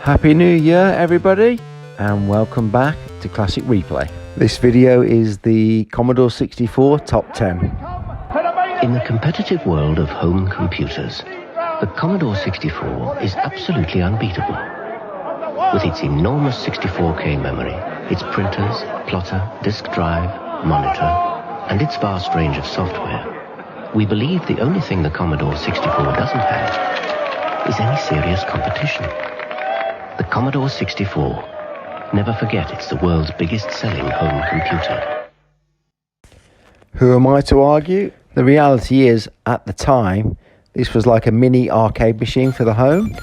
Happy New Year everybody, and welcome back to Classic Replay. This video is the Commodore 64 Top 10. In the competitive world of home computers, the Commodore 64 is absolutely unbeatable. With its enormous 64K memory, its printers, plotter, disk drive, monitor, and its vast range of software, we believe the only thing the Commodore 64 doesn't have is any serious competition. The Commodore 64. Never forget, it's the world's biggest selling home computer. Who am I to argue? The reality is, at the time, this was like a mini arcade machine for the home,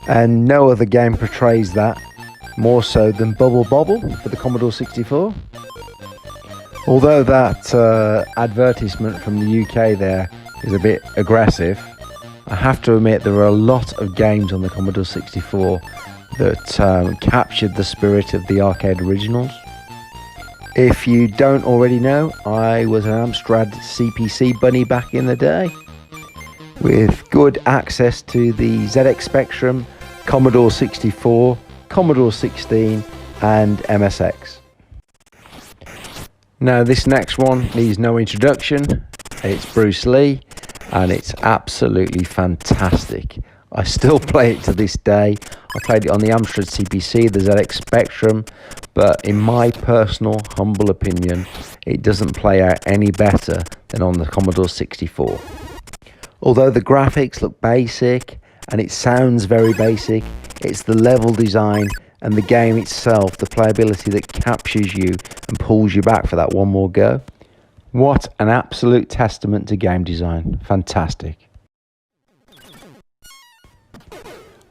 and no other game portrays that more so than Bubble Bobble for the Commodore 64. Although that advertisement from the UK there is a bit aggressive, I have to admit there are a lot of games on the Commodore 64 that captured the spirit of the arcade originals. If you don't already know, I was an Amstrad CPC bunny back in the day, with good access to the ZX Spectrum, Commodore 64, Commodore 16 and MSX. Now this next one needs no introduction. It's Bruce Lee, and it's absolutely fantastic. I still play it to this day. I played it on the Amstrad CPC, the ZX Spectrum, but in my personal humble opinion, it doesn't play out any better than on the Commodore 64. Although the graphics look basic and it sounds very basic, it's the level design and the game itself, the playability, that captures you and pulls you back for that one more go. What an absolute testament to game design. Fantastic.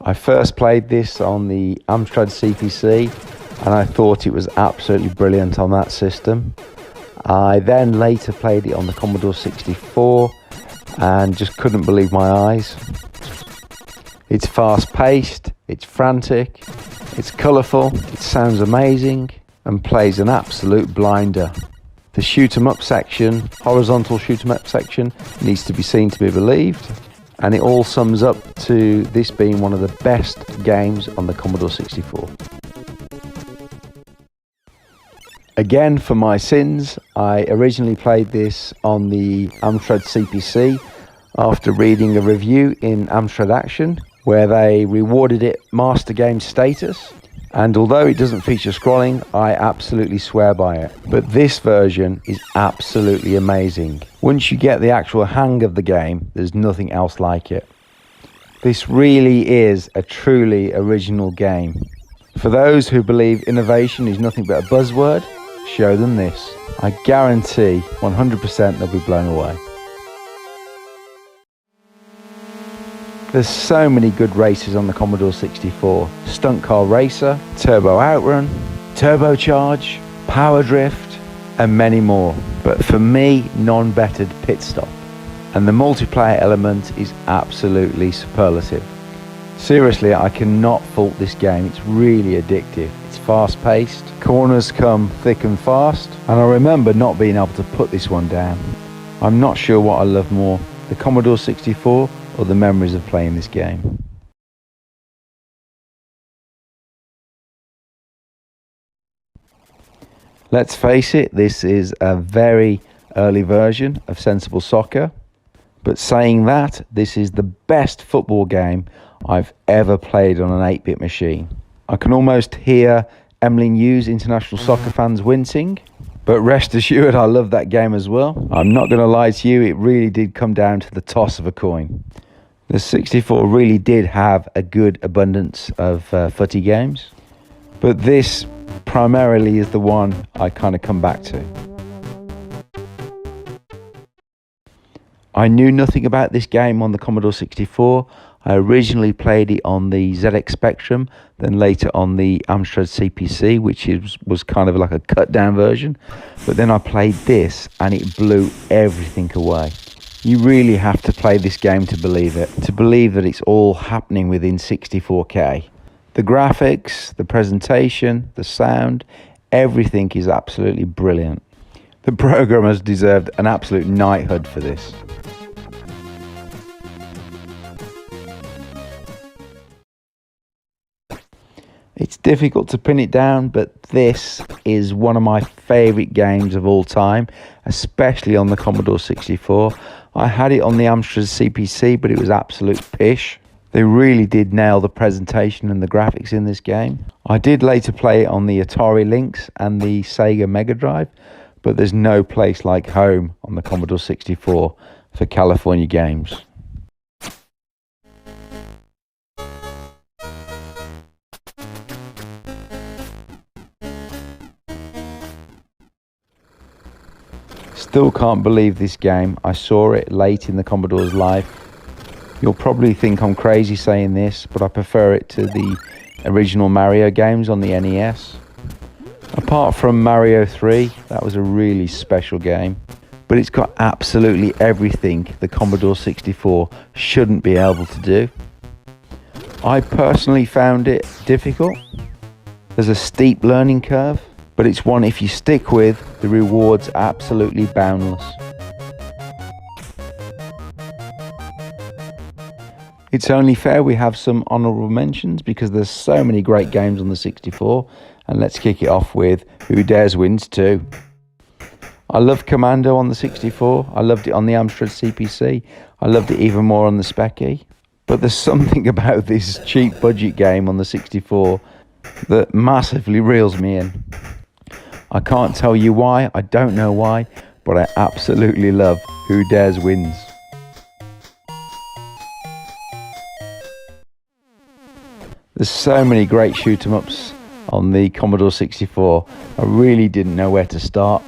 I first played this on the Amstrad CPC and I thought it was absolutely brilliant on that system. I then later played it on the Commodore 64 and just couldn't believe my eyes. It's fast paced, it's frantic, it's colourful, it sounds amazing and plays an absolute blinder. The shoot 'em up section, horizontal shoot 'em up section, needs to be seen to be believed. And it all sums up to this being one of the best games on the Commodore 64. Again, for my sins, I originally played this on the Amstrad CPC after reading a review in Amstrad Action, where they rewarded it Master Game status. And although it doesn't feature scrolling, I absolutely swear by it. But this version is absolutely amazing. Once you get the actual hang of the game, there's nothing else like it. This really is a truly original game. For those who believe innovation is nothing but a buzzword, show them this. I guarantee 100% they'll be blown away. There's so many good races on the Commodore 64. Stunt Car Racer, Turbo Outrun, Turbocharge, Power Drift, and many more. But for me, none bettered Pit Stop. And the multiplayer element is absolutely superlative. Seriously, I cannot fault this game. It's really addictive. It's fast paced, corners come thick and fast, and I remember not being able to put this one down. I'm not sure what I love more, the Commodore 64 or the memories of playing this game. Let's face it, this is a very early version of Sensible Soccer, but saying that, this is the best football game I've ever played on an 8-bit machine. I can almost hear Emlyn Hughes international soccer fans wincing, but rest assured I love that game as well. I'm not going to lie to you, it really did come down to the toss of a coin. The 64 really did have a good abundance of footy games, but this primarily is the one I kind of come back to. I knew nothing about this game on the Commodore 64. I originally played it on the ZX Spectrum, then later on the Amstrad CPC, which was kind of like a cut down version. But then I played this and it blew everything away. You really have to play this game to believe it, to believe that it's all happening within 64K. The graphics, the presentation, the sound, everything is absolutely brilliant. The programmers deserved an absolute knighthood for this. It's difficult to pin it down, but this is one of my favourite games of all time, especially on the Commodore 64. I had it on the Amstrad CPC, but it was absolute pish. They really did nail the presentation and the graphics in this game. I did later play it on the Atari Lynx and the Sega Mega Drive, but there's no place like home on the Commodore 64 for California games. Still can't believe this game. I saw it late in the Commodore's life. You'll probably think I'm crazy saying this, but I prefer it to the original Mario games on the NES. Apart from Mario 3, that was a really special game. But it's got absolutely everything the Commodore 64 shouldn't be able to do. I personally found it difficult. There's a steep learning curve, but it's one if you stick with, the rewards absolutely boundless. It's only fair we have some honourable mentions because there's so many great games on the 64, and let's kick it off with Who Dares Wins 2. I loved Commando on the 64, I loved it on the Amstrad CPC, I loved it even more on the Speccy, but there's something about this cheap budget game on the 64 that massively reels me in. I can't tell you why, I don't know why, but I absolutely love Who Dares Wins. There's so many great shoot-em-ups on the Commodore 64, I really didn't know where to start,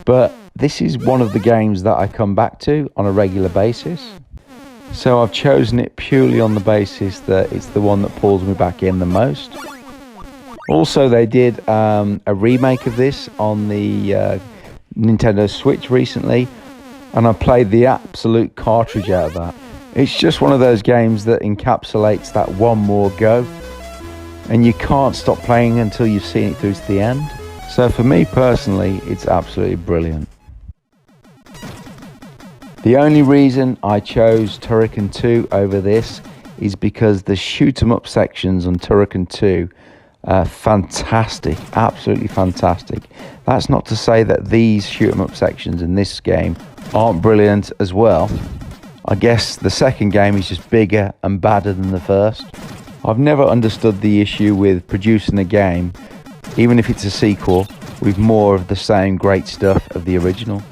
but this is one of the games that I come back to on a regular basis. So I've chosen it purely on the basis that it's the one that pulls me back in the most. Also, they did a remake of this on the Nintendo Switch recently, and I played the absolute cartridge out of that. It's just one of those games that encapsulates that one more go, and you can't stop playing until you've seen it through to the end. So for me personally, it's absolutely brilliant. The only reason I chose Turrican 2 over this is because the shoot 'em up sections on Turrican 2 fantastic, absolutely fantastic. That's not to say that these shoot 'em up sections in this game aren't brilliant as well. I guess the second game is just bigger and badder than the first. I've never understood the issue with producing a game, even if it's a sequel, with more of the same great stuff of the original.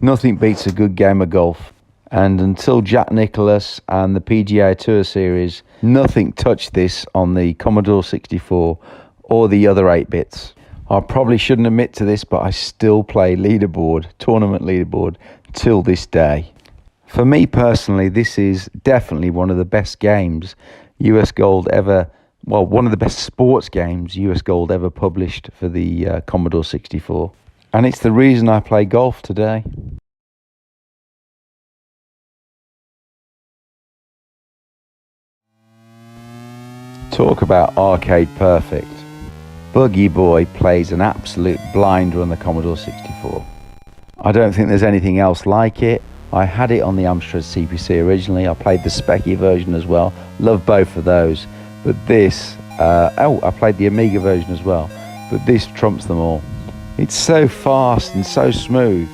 Nothing beats a good game of golf, and until Jack Nicklaus and the PGA Tour Series, nothing touched this on the Commodore 64 or the other 8-bits. I probably shouldn't admit to this, but I still play leaderboard, tournament leaderboard, till this day. For me personally, this is definitely one of the best games US Gold ever, well, one of the best sports games US Gold ever published for the Commodore 64. And it's the reason I play golf today. Talk about arcade perfect. Buggy Boy plays an absolute blinder on the Commodore 64. I don't think there's anything else like it. I had it on the Amstrad CPC originally. I played the Speccy version as well. Love both of those. But this, I played the Amiga version as well. But this trumps them all. It's so fast and so smooth.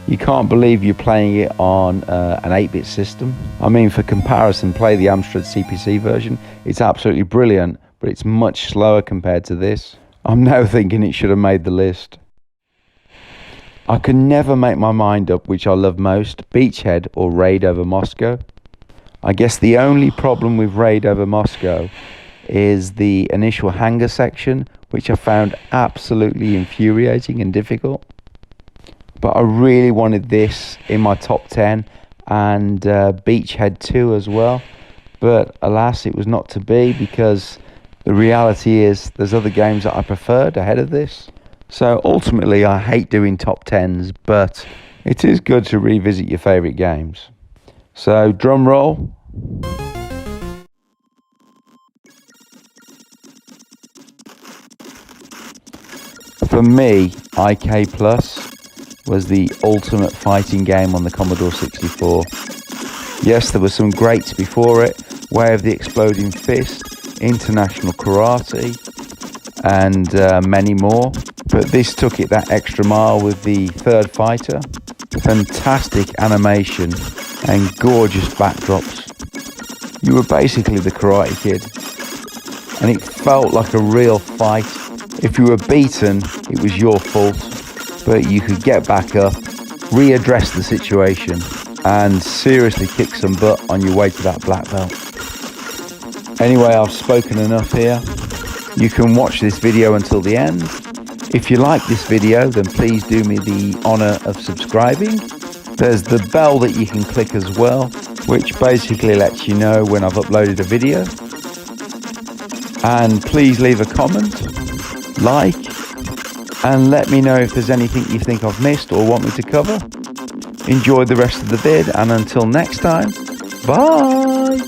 You can't believe you're playing it on an 8-bit system. I mean, for comparison, play the Amstrad CPC version. It's absolutely brilliant, but it's much slower compared to this. I'm now thinking it should have made the list. I can never make my mind up which I love most, Beachhead or Raid Over Moscow. I guess the only problem with Raid Over Moscow is the initial hangar section, which I found absolutely infuriating and difficult. But I really wanted this in my top 10 and Beachhead 2 as well. But alas, it was not to be, because the reality is there's other games that I preferred ahead of this. So ultimately I hate doing top 10s, but it is good to revisit your favourite games. So drum roll. For me, IK Plus was the ultimate fighting game on the Commodore 64. Yes, there were some greats before it, Way of the Exploding Fist, International Karate, and many more. But this took it that extra mile with the third fighter. Fantastic animation and gorgeous backdrops. You were basically the Karate Kid, and it felt like a real fight. If you were beaten, it was your fault, but you could get back up, readdress the situation, and seriously kick some butt on your way to that black belt. Anyway, I've spoken enough here. You can watch this video until the end. If you like this video, then please do me the honor of subscribing. There's the bell that you can click as well, which basically lets you know when I've uploaded a video. And please leave a comment, like, and let me know if there's anything you think I've missed or want me to cover. Enjoy the rest of the vid, and until next time, bye!